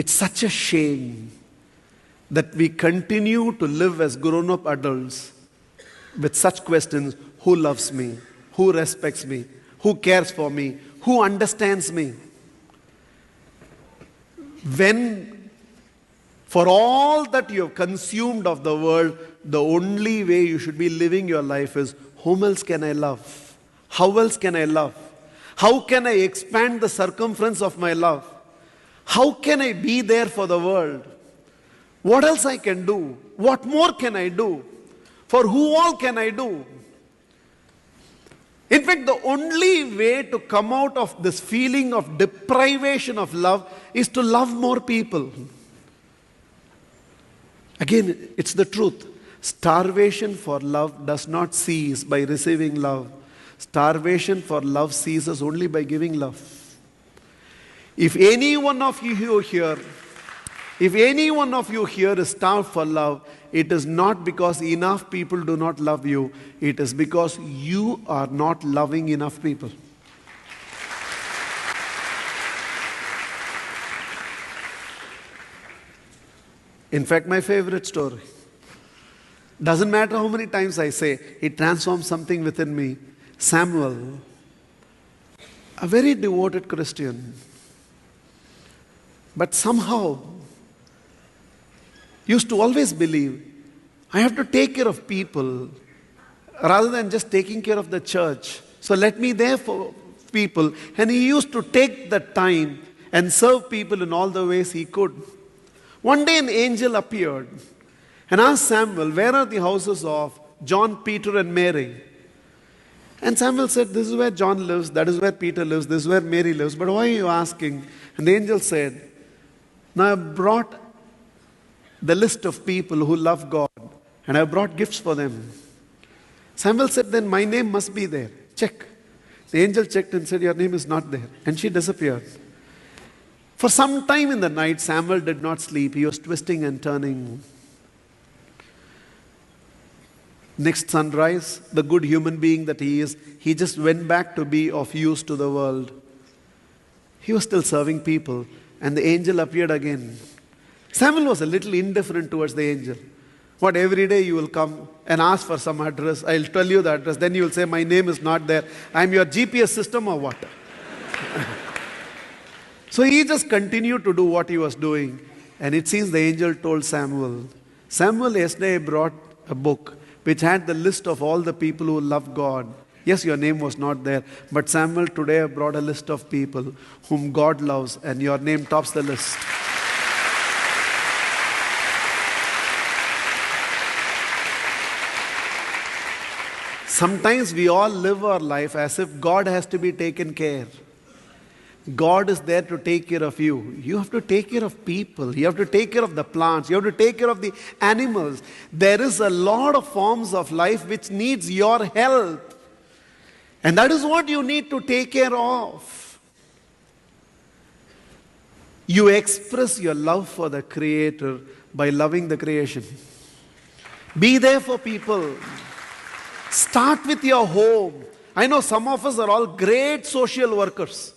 It's such a shame that we continue to live as grown-up adults with such questions: who loves me? Who respects me? Who cares for me? Who understands me? When, for all that you have consumed of the world, the only way you should be living your life is, whom else can I love? How else can I love? How can I expand the circumference of my love? How can I be there for the world? What else I can do? What more can I do? For who all can I do? In fact, the only way to come out of this feeling of deprivation of love is to love more people. Again, it's the truth. Starvation for love does not cease by receiving love. Starvation for love ceases only by giving love. If any one of you here is starved for love, it is not because enough people do not love you. It is because you are not loving enough people. In fact, my favorite story. Doesn't matter how many times I say, it transforms something within me. Samuel, a very devoted Christian, but somehow used to always believe, I have to take care of people rather than just taking care of the church. So let me there for people. And he used to take the time and serve people in all the ways he could. One day an angel appeared and asked Samuel, where are the houses of John, Peter, and Mary? And Samuel said, this is where John lives, that is where Peter lives, this is where Mary lives. But why are you asking? And the angel said, now I brought the list of people who love God, and I brought gifts for them. Samuel said, then my name must be there. Check. The angel checked and said, your name is not there. And she disappeared. For some time in the night, Samuel did not sleep. He was twisting and turning. Next sunrise, the good human being that he is, he just went back to be of use to the world. He was still serving people, and the angel appeared again. Samuel was a little indifferent towards the angel. What, every day you will come and ask for some address. I'll tell you the address. Then you will say, my name is not there. I'm your GPS system or what? So he just continued to do what he was doing. And it seems the angel told Samuel, Samuel, yesterday I brought a book which had the list of all the people who love God. Yes, your name was not there. But Samuel, today I brought a list of people whom God loves, and your name tops the list. Sometimes we all live our life as if God has to be taken care. God is there to take care of you. You have to take care of people. You have to take care of the plants. You have to take care of the animals. There is a lot of forms of life which needs your help. And that is what you need to take care of. You express your love for the Creator by loving the creation. Be there for people. Start with your home. I know some of us are all great social workers.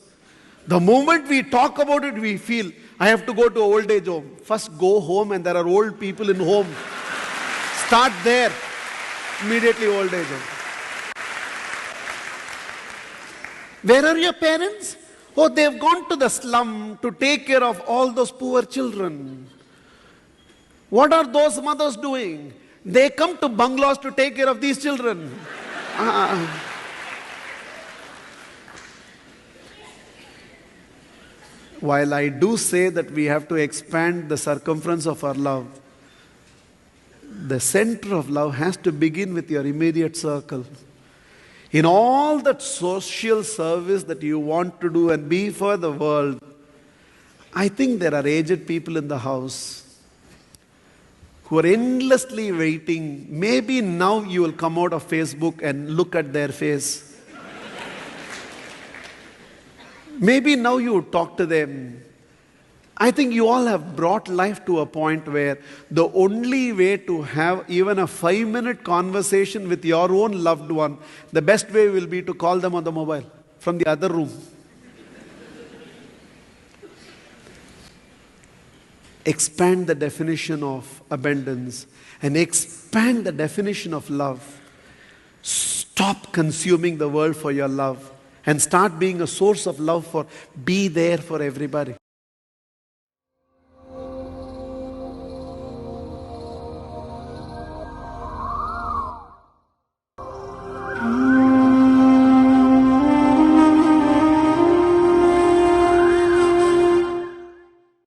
The moment we talk about it, we feel, I have to go to an old age home. First go home and there are old people in home. Start there. Immediately old age home. Where are your parents? Oh, they've gone to the slum to take care of all those poor children. What are those mothers doing? They come to bungalows to take care of these children. While I do say that we have to expand the circumference of our love, the center of love has to begin with your immediate circle. In all that social service that you want to do and be for the world, I think there are aged people in the house who are endlessly waiting. Maybe now you will come out of Facebook and look at their face. Maybe now you talk to them. I think you all have brought life to a point where the only way to have even a 5-minute conversation with your own loved one, the best way will be to call them on the mobile from the other room. expand the definition of abundance and expand the definition of love. Stop consuming the world for your love and start being a source of love. Be there for everybody.